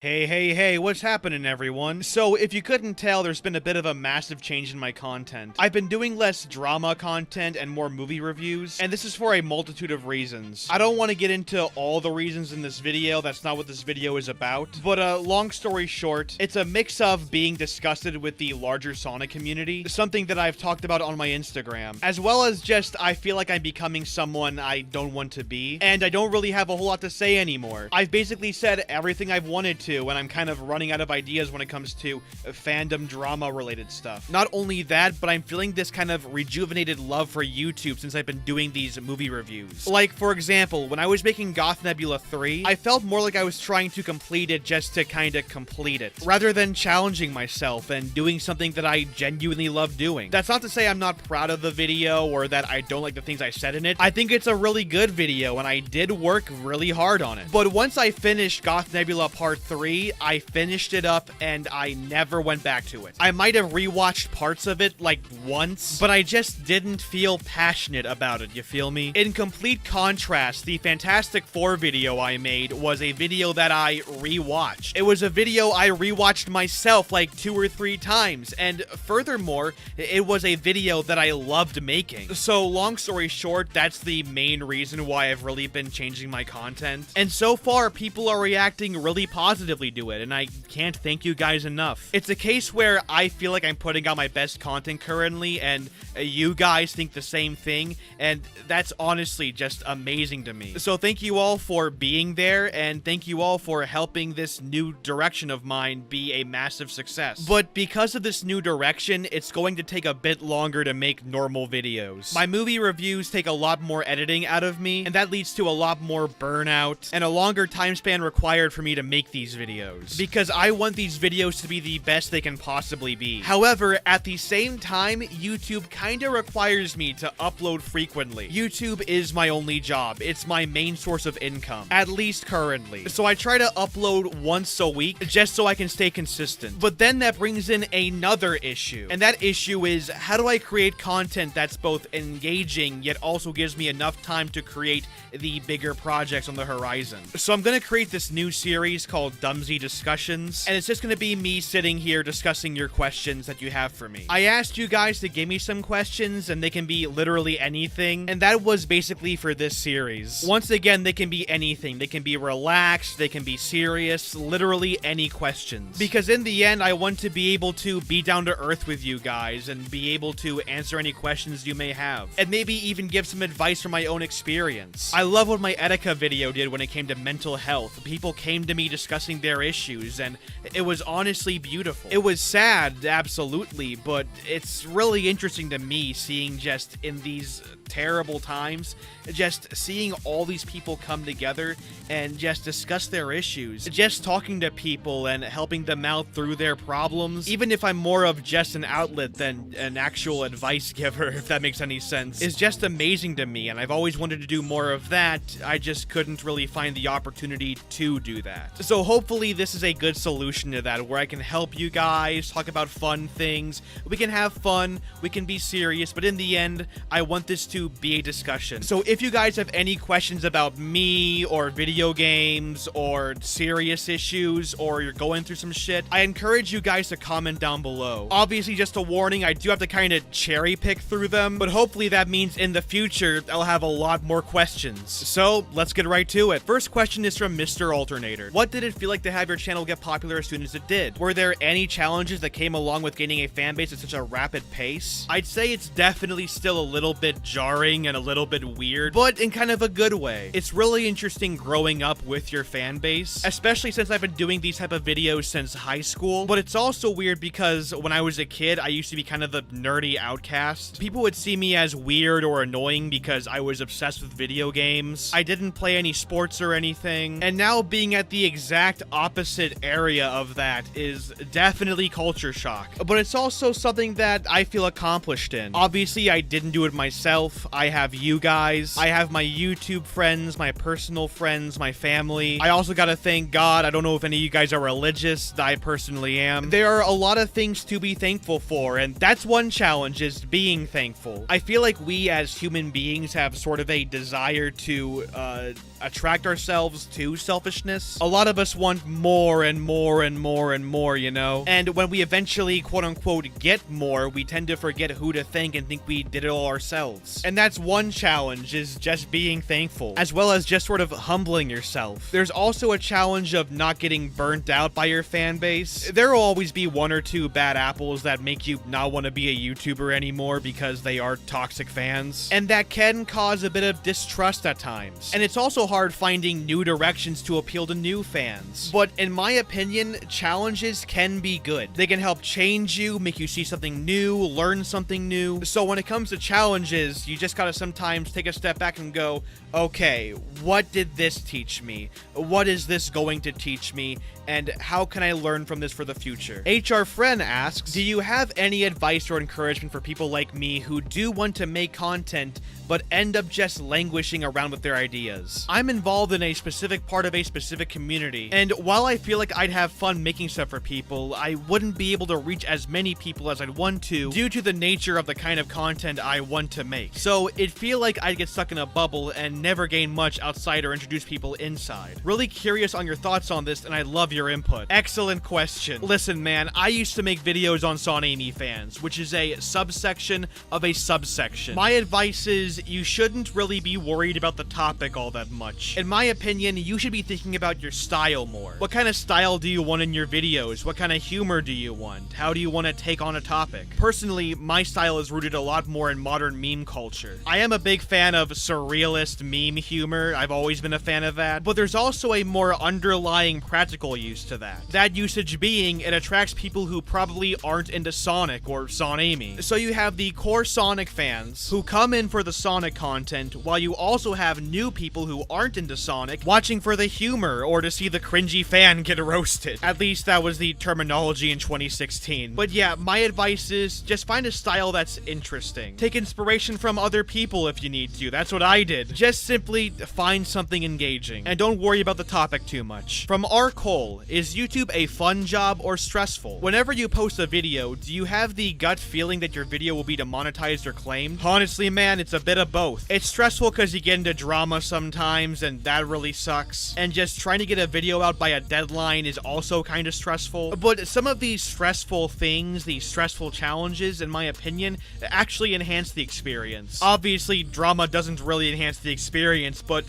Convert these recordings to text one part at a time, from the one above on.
Hey, what's happening, everyone? So, if you couldn't tell, there's been a bit of a massive change in my content. I've been doing less drama content and more movie reviews, and this is for a multitude of reasons. I don't want to get into all the reasons in this video, that's not what this video is about, but long story short, it's a mix of being disgusted with the larger Sonic community, something that I've talked about on my Instagram, as well as just I feel like I'm becoming someone I don't want to be, and I don't really have a whole lot to say anymore. I've basically said everything I've wanted to, and I'm kind of running out of ideas when it comes to fandom drama related stuff. Not only that, but I'm feeling this kind of rejuvenated love for YouTube since I've been doing these movie reviews. Like, for example, when I was making Gotham Nebula 3, I felt more like I was trying to complete it just to kinda complete it, rather than challenging myself and doing something that I genuinely love doing. That's not to say I'm not proud of the video or that I don't like the things I said in it. I think it's a really good video and I did work really hard on it. But once I finished Gotham Nebula Part 3, I finished it up and I never went back to it. I might have rewatched parts of it like once, but I just didn't feel passionate about it, you feel me? In complete contrast, the Fantastic Four video I made was a video that I rewatched. It was a video I rewatched myself like 2 or 3 times, and furthermore, it was a video that I loved making. So long story short, that's the main reason why I've really been changing my content. And so far, people are reacting really positively to it, and I can't thank you guys enough. It's a case where I feel like I'm putting out my best content currently, and you guys think the same thing, and that's honestly just amazing to me. So thank you all for being there, and thank you all for helping this new direction of mine be a massive success. But because of this new direction, it's going to take a bit longer to make normal videos. My movie reviews take a lot more editing out of me, and that leads to a lot more burnout and a longer time span required for me to make these videos, because I want these videos to be the best they can possibly be. However, at the same time, YouTube kinda requires me to upload frequently. YouTube is my only job. It's my main source of income, at least currently. So I try to upload once a week just so I can stay consistent. But then that brings in another issue, and that issue is, how do I create content that's both engaging yet also gives me enough time to create the bigger projects on the horizon? So I'm gonna create this new series called Dumbsy Discussions, and it's just gonna be me sitting here discussing your questions that you have for me. I asked you guys to give me some questions, and they can be literally anything, and that was basically for this series. Once again, they can be anything. They can be relaxed, they can be serious, literally any questions. Because in the end, I want to be able to be down to earth with you guys and be able to answer any questions you may have, and maybe even give some advice from my own experience. I love what my Etika video did when it came to mental health. People came to me discussing their issues, and it was honestly beautiful. It was sad, absolutely, but it's really interesting to me seeing just in these terrible times, just seeing all these people come together and just discuss their issues. Just talking to people and helping them out through their problems, even if I'm more of just an outlet than an actual advice giver, if that makes any sense, is just amazing to me, and I've always wanted to do more of that. I just couldn't really find the opportunity to do that. So hopefully this is a good solution to that, where I can help you guys talk about fun things. We can have fun, we can be serious, but in the end, I want this to be a discussion. So if you guys have any questions about me, or video games, or serious issues, or you're going through some shit, I encourage you guys to comment down below. Obviously, just a warning, I do have to kind of cherry pick through them, but hopefully that means in the future, I'll have a lot more questions. So let's get right to it. First question is from Mr. Alternator. What did it feel like to have your channel get popular as soon as it did? Were there any challenges that came along with gaining a fan base at such a rapid pace? I'd say it's definitely still a little bit jarring and a little bit weird, but in kind of a good way. It's really interesting growing up with your fan base, especially since I've been doing these type of videos since high school, but it's also weird because when I was a kid, I used to be kind of the nerdy outcast. People would see me as weird or annoying because I was obsessed with video games. I didn't play any sports or anything, and now being at the exact opposite area of that is definitely culture shock, but it's also something that I feel accomplished in. Obviously, I didn't do it myself. myself, I have you guys, I have my YouTube friends, my personal friends, my family. I also gotta thank God. I don't know if any of you guys are religious. I personally am. There are a lot of things to be thankful for, and that's one challenge, is being thankful. I feel like we as human beings have sort of a desire to attract ourselves to selfishness. A lot of us want more and more and more and more, you know? And when we eventually, quote-unquote, get more, we tend to forget who to thank and think we did it all ourselves. And that's one challenge, is just being thankful, as well as just sort of humbling yourself. There's also a challenge of not getting burnt out by your fan base. There will always be one or two bad apples that make you not want to be a YouTuber anymore because they are toxic fans. And that can cause a bit of distrust at times. And it's also hard finding new directions to appeal to new fans. But in my opinion, challenges can be good. They can help change you, make you see something new, learn something new. So when it comes to challenges, you just gotta sometimes take a step back and go, okay, what did this teach me? What is this going to teach me? And how can I learn from this for the future? HR Friend asks, do you have any advice or encouragement for people like me who do want to make content but end up just languishing around with their ideas? I'm involved in a specific part of a specific community, and while I feel like I'd have fun making stuff for people, I wouldn't be able to reach as many people as I'd want to due to the nature of the kind of content I want to make. So it'd feel like I'd get stuck in a bubble and never gain much outside or introduce people inside. Really curious on your thoughts on this, and I love your input. Excellent question. Listen, man, I used to make videos on Sonami fans, which is a subsection of a subsection. My advice is you shouldn't really be worried about the topic all that much. In my opinion, you should be thinking about your style more. What kind of style do you want in your videos? What kind of humor do you want? How do you want to take on a topic? Personally, my style is rooted a lot more in modern meme culture. I am a big fan of surrealist meme humor. I've always been a fan of that. But there's also a more underlying practical use to that. That usage being, it attracts people who probably aren't into Sonic or Sonami. So you have the core Sonic fans who come in for the Sonic content, while you also have new people who aren't into Sonic watching for the humor or to see the cringy fan get roasted. At least that was the terminology in 2016. But yeah, my advice is just find a style that's interesting. Take inspiration from other people if you need to. That's what I did. Just simply find something engaging. And don't worry about the topic too much. From R. Cole, is YouTube a fun job or stressful? Whenever you post a video, do you have the gut feeling that your video will be demonetized or claimed? Honestly, man, it's a bit of both. It's stressful because you get into drama sometimes, and that really sucks. And just trying to get a video out by a deadline is also kind of stressful. But some of these stressful things, these stressful challenges, in my opinion, actually enhance the experience. Obviously, drama doesn't really enhance the experience, but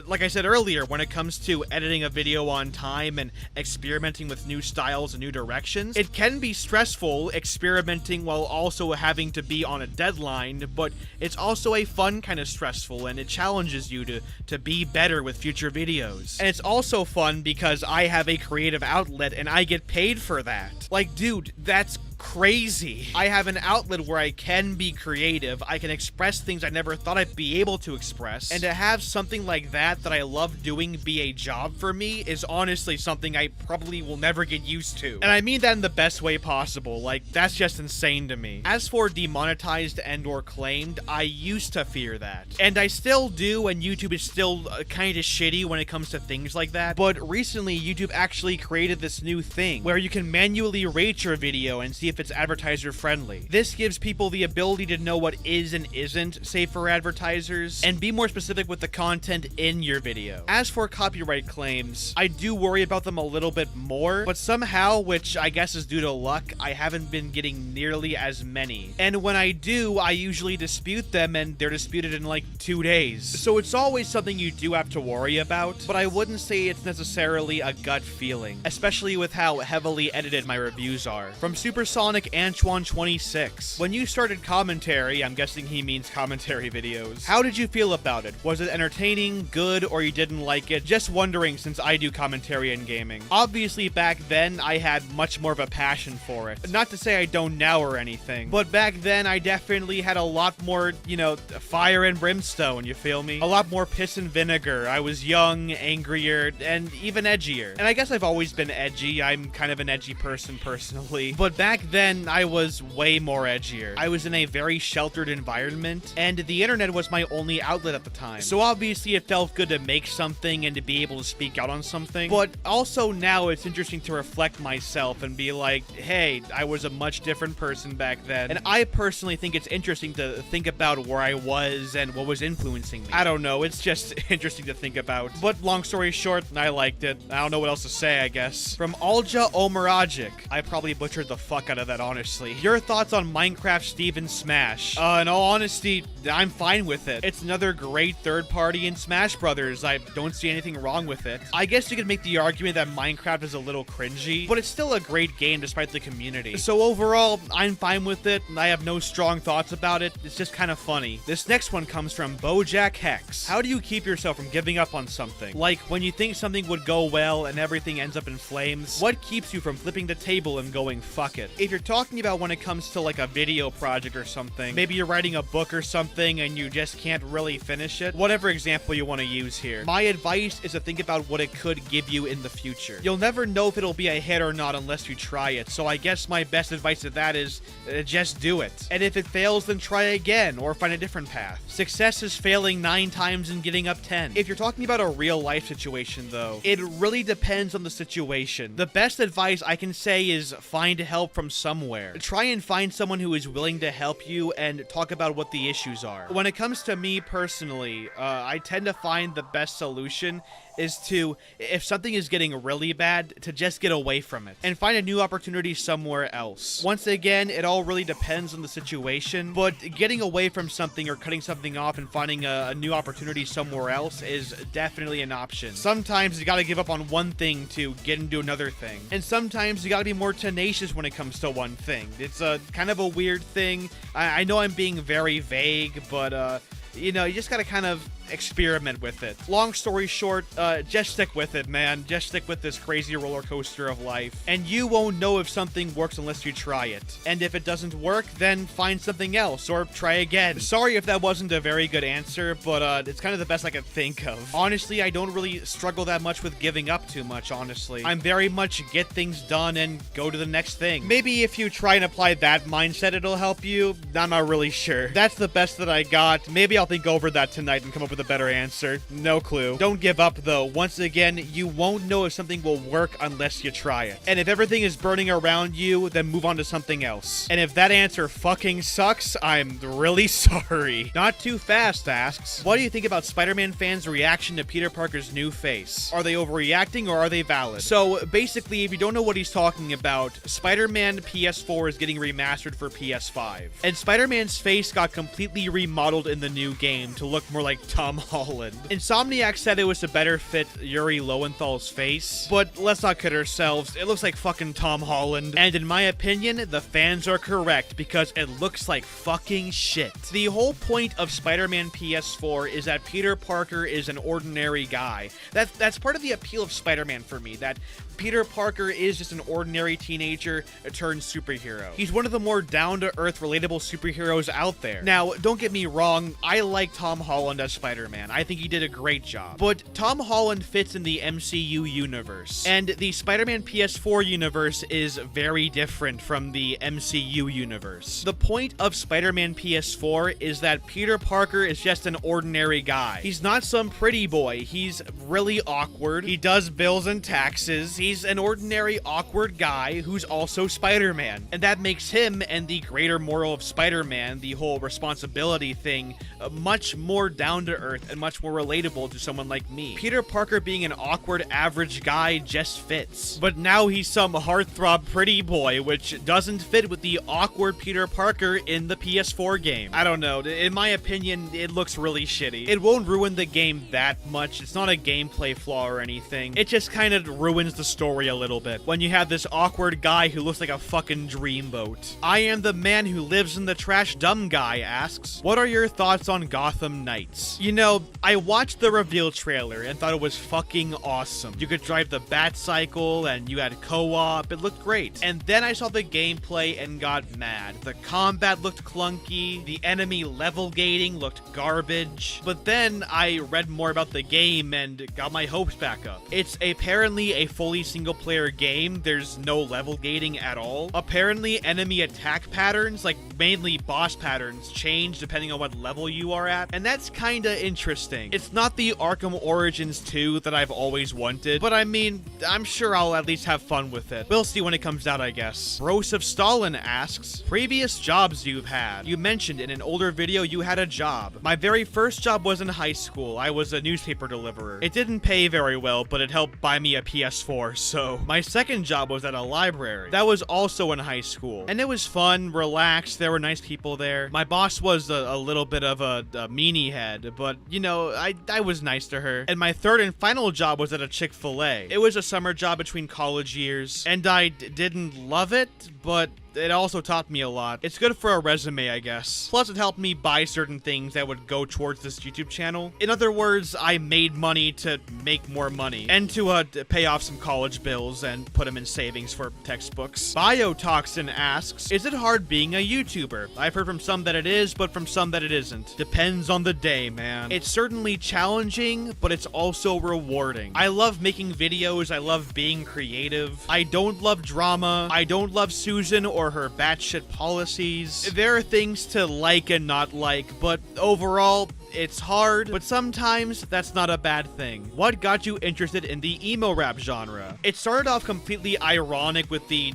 like I said earlier, when it comes to editing a video on time and experimenting with new styles and new directions, it can be stressful experimenting while also having to be on a deadline, but it's also a fun kind of stressful, and it challenges you to be better with future videos. And it's also fun because I have a creative outlet and I get paid for that. Like, dude, that's crazy. I have an outlet where I can be creative, I can express things I never thought I'd be able to express, and to have something like that I love doing be a job for me is honestly something I probably will never get used to. And I mean that in the best way possible. Like, that's just insane to me. As for demonetized and or claimed, I used to fear that. And I still do, and YouTube is still kind of shitty when it comes to things like that. But recently, YouTube actually created this new thing where you can manually rate your video and see if it's advertiser friendly. This gives people the ability to know what is and isn't safe for advertisers, and be more specific with the content in your video. As for copyright claims, I do worry about them a little bit more, but somehow, which I guess is due to luck, I haven't been getting nearly as many. And when I do, I usually dispute them, and they're disputed in like 2 days. So it's always something you do have to worry about, but I wouldn't say it's necessarily a gut feeling, especially with how heavily edited my reviews are. From Supersonic Antoine 26. When you started commentary, I'm guessing he means commentary videos, how did you feel about it? Was it entertaining, good, or you didn't like it? Just wondering, since I do commentary in gaming. Obviously, back then, I had much more of a passion for it. Not to say I don't now or anything, but back then, I definitely had a lot more, you know, fire and brimstone, you feel me? A lot more piss and vinegar. I was young, angrier, and even edgier. And I guess I've always been edgy. I'm kind of an edgy person, personally. But back then I was way more edgier. I was in a very sheltered environment, and the internet was my only outlet at the time. So obviously it felt good to make something and to be able to speak out on something. But also now it's interesting to reflect myself and be like, hey, I was a much different person back then. And I personally think it's interesting to think about where I was and what was influencing me. I don't know, it's just interesting to think about. But long story short, I liked it. I don't know what else to say, I guess. From Alja Omaragic. I probably butchered the fuck out of that, honestly. Your thoughts on Minecraft Steven Smash? In all honesty, I'm fine with it. It's another great third party in Smash Brothers. I don't see anything wrong with it. I guess you could make the argument that Minecraft is a little cringy, but it's still a great game despite the community. So overall, I'm fine with it. I have no strong thoughts about it. It's just kind of funny. This next one comes from Bojack Hex. How do you keep yourself from giving up on something? Like when you think something would go well and everything ends up in flames, what keeps you from flipping the table and going fuck it? If you're talking about when it comes to like a video project or something, maybe you're writing a book or something and you just can't really finish it, whatever example you want to use here, my advice is to think about what it could give you in the future. You'll never know if it'll be a hit or not unless you try it, so I guess my best advice to that is just do it. And if it fails, then try again or find a different path. Success is failing 9 times and getting up 10. If you're talking about a real life situation though, it really depends on the situation. The best advice I can say is find help from somewhere. Try and find someone who is willing to help you and talk about what the issues are. When it comes to me personally, I tend to find the best solution is to, if something is getting really bad, to just get away from it and find a new opportunity somewhere else. Once again, it all really depends on the situation, but getting away from something or cutting something off and finding a new opportunity somewhere else is definitely an option. Sometimes you gotta give up on one thing to get into another thing, and sometimes you gotta be more tenacious when it comes to one thing. It's a kind of a weird thing. I know I'm being very vague, but you know, you just gotta kind of experiment with it. Long story short, just stick with it, man. Just stick with this crazy roller coaster of life. And you won't know if something works unless you try it. And if it doesn't work, then find something else or try again. Sorry if that wasn't a very good answer, but it's kind of the best I could think of. Honestly, I don't really struggle that much with giving up too much, honestly. I'm very much get things done and go to the next thing. Maybe if you try and apply that mindset, it'll help you. I'm not really sure. That's the best that I got. Maybe I'll think over that tonight and come up with a better answer. No clue. Don't give up though. Once again, you won't know if something will work unless you try it. And if everything is burning around you, then move on to something else. And if that answer fucking sucks, I'm really sorry. Not Too Fast asks, what do you think about Spider-Man fans' reaction to Peter Parker's new face? Are they overreacting or are they valid? So basically, if you don't know what he's talking about, Spider-Man PS4 is getting remastered for PS5. And Spider-Man's face got completely remodeled in the new game to look more like Tom Holland. Insomniac said it was to better fit Yuri Lowenthal's face, but let's not kid ourselves, it looks like fucking Tom Holland. And in my opinion, the fans are correct because it looks like fucking shit. The whole point of Spider-Man PS4 is that Peter Parker is an ordinary guy. That's part of the appeal of Spider-Man for me, that Peter Parker is just an ordinary teenager turned superhero. He's one of the more down-to-earth, relatable superheroes out there. Now, don't get me wrong, I like Tom Holland as Spider-Man. I think he did a great job. But Tom Holland fits in the MCU universe, and the Spider-Man PS4 universe is very different from the MCU universe. The point of Spider-Man PS4 is that Peter Parker is just an ordinary guy. He's not some pretty boy. He's really awkward. He does bills and taxes. He's an ordinary, awkward guy who's also Spider-Man. And that makes him and the greater moral of Spider-Man, the whole responsibility thing, much more down-to-earth and much more relatable to someone like me. Peter Parker being an awkward, average guy just fits. But now he's some heartthrob pretty boy, which doesn't fit with the awkward Peter Parker in the PS4 game. I don't know. In my opinion, it looks really shitty. It won't ruin the game that much. It's not a gameplay flaw or anything. It just kind of ruins the story a little bit when you have this awkward guy who looks like a fucking dreamboat. I am the man who lives in the trash dumb guy asks, what are your thoughts on Gotham Knights? You know, I watched the reveal trailer and thought it was fucking awesome. You could drive the Bat-Cycle and you had co-op. It looked great. And then I saw the gameplay and got mad. The combat looked clunky. The enemy level gating looked garbage. But then I read more about the game and got my hopes back up. It's apparently a fully single-player game, there's no level gating at all. Apparently, enemy attack patterns, like mainly boss patterns, change depending on what level you are at, and that's kinda interesting. It's not the Arkham Origins 2 that I've always wanted, but I mean, I'm sure I'll at least have fun with it. We'll see when it comes out, I guess. Rose of Stalin asks, previous jobs you've had. You mentioned in an older video you had a job. My very first job was in high school. I was a newspaper deliverer. It didn't pay very well, but it helped buy me a PS4, so. My second job was at a library. That was also in high school. And it was fun, relaxed, there were nice people there. My boss was a little bit of a meanie head, but, you know, I was nice to her. And my third and final job was at a Chick-fil-A. It was a summer job between college years, and I didn't love it, but it also taught me a lot. It's good for a resume, I guess. Plus, it helped me buy certain things that would go towards this YouTube channel. In other words, I made money to make more money and to pay off some college bills and put them in savings for textbooks. Biotoxin asks, is it hard being a YouTuber? I've heard from some that it is, but from some that it isn't. Depends on the day, man. It's certainly challenging, but it's also rewarding. I love making videos. I love being creative. I don't love drama. I don't love Susan or her batshit policies. There are things to like and not like, but overall, it's hard, but sometimes that's not a bad thing. What got you interested in the emo rap genre? It started off completely ironic with the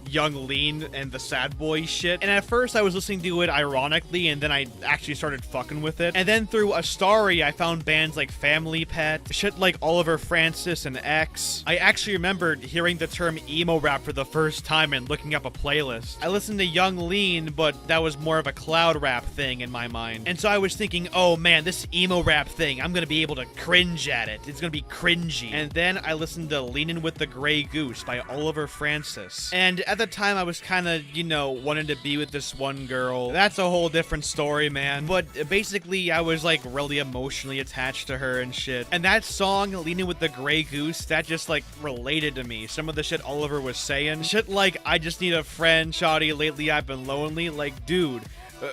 young lean and the sad boy shit, and at first I was listening to it ironically, and then I actually started fucking with it. And then through a story, I found bands like Family Pet, shit like Oliver Francis and X. I actually remembered hearing the term emo rap for the first time and looking up a playlist. I listened to Young Lean, but that was more of a cloud rap thing in my mind. And so I was thinking, oh man, this emo rap thing, I'm gonna be able to cringe at it. It's gonna be cringy. And then I listened to Leanin' with the Grey Goose by Oliver Francis. And at the time, I was kind of, you know, wanting to be with this one girl. That's a whole different story, man. But basically, I was like really emotionally attached to her and shit. And that song, Leanin' with the Grey Goose, that just like related to me. Some of the shit Oliver was saying. Shit like, I just need a friend, shawty, lately I've been lonely. Like, dude,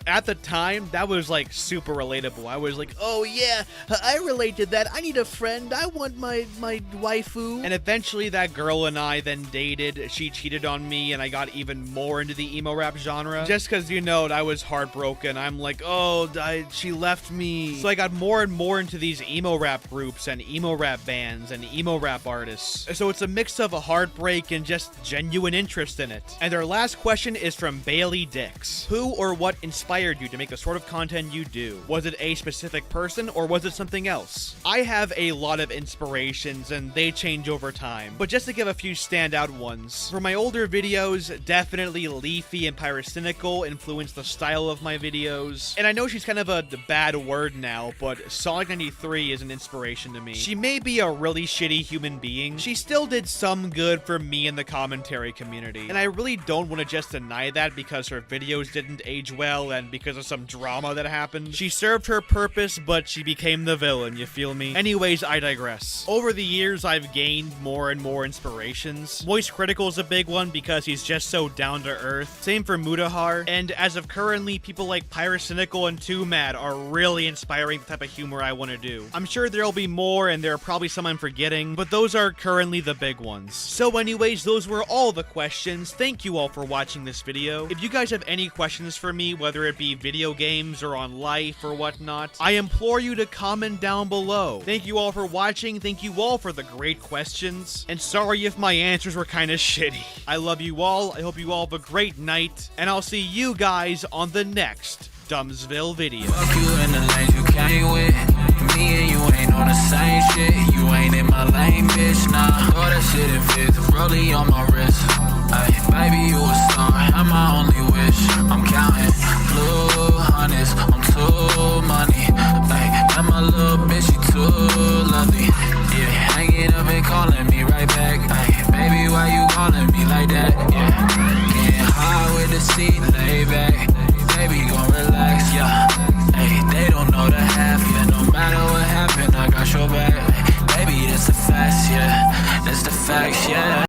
at the time, that was like super relatable. I was like, oh yeah, I relate to that. I need a friend. I want my waifu. And eventually that girl and I then dated. She cheated on me and I got even more into the emo rap genre. Just cause, you know, I was heartbroken. I'm like, oh, she left me. So I got more and more into these emo rap groups and emo rap bands and emo rap artists. So it's a mix of a heartbreak and just genuine interest in it. And our last question is from Bailey Dix. Who or what inspired you to make the sort of content you do? Was it a specific person or was it something else? I have a lot of inspirations and they change over time, but just to give a few standout ones. For my older videos, definitely Leafy and Pyrocynical influenced the style of my videos. And I know she's kind of a bad word now, but Sonic 93 is an inspiration to me. She may be a really shitty human being. She still did some good for me in the commentary community. And I really don't want to just deny that because her videos didn't age well and because of some drama that happened. She served her purpose, but she became the villain, you feel me? Anyways, I digress. Over the years, I've gained more and more inspirations. Moist Critical is a big one because he's just so down to earth. Same for Mutahar. And as of currently, people like Pyrocynical and Too Mad are really inspiring the type of humor I want to do. I'm sure there'll be more and there are probably some I'm forgetting, but those are currently the big ones. So anyways, those were all the questions. Thank you all for watching this video. If you guys have any questions for me, whether it be video games or on life or whatnot, I implore you to comment down below. Thank you all for watching. Thank you all for the great questions. And sorry if my answers were kind of shitty. I love you all. I hope you all have a great night. And I'll see you guys on the next Dumbsville video. Fuck you in the lanes you came with. Me and you ain't on the same shit. You ain't in my lane, bitch, nah. Throw that shit in fifth, rollie on my wrist. Ay, baby, you a star, I'm my only wish. I'm counting blue hundreds, I'm too money. Ay, and my little bitch, she too lovely. Yeah, hanging up and calling me right back. Ay, baby, why you calling me like that? Yeah, getting high with the seat, lay back. Baby, gon' relax, yeah. Hey, they don't know the half, yeah. No matter what happened, I got your back. Baby, that's the facts, yeah. That's the facts, yeah.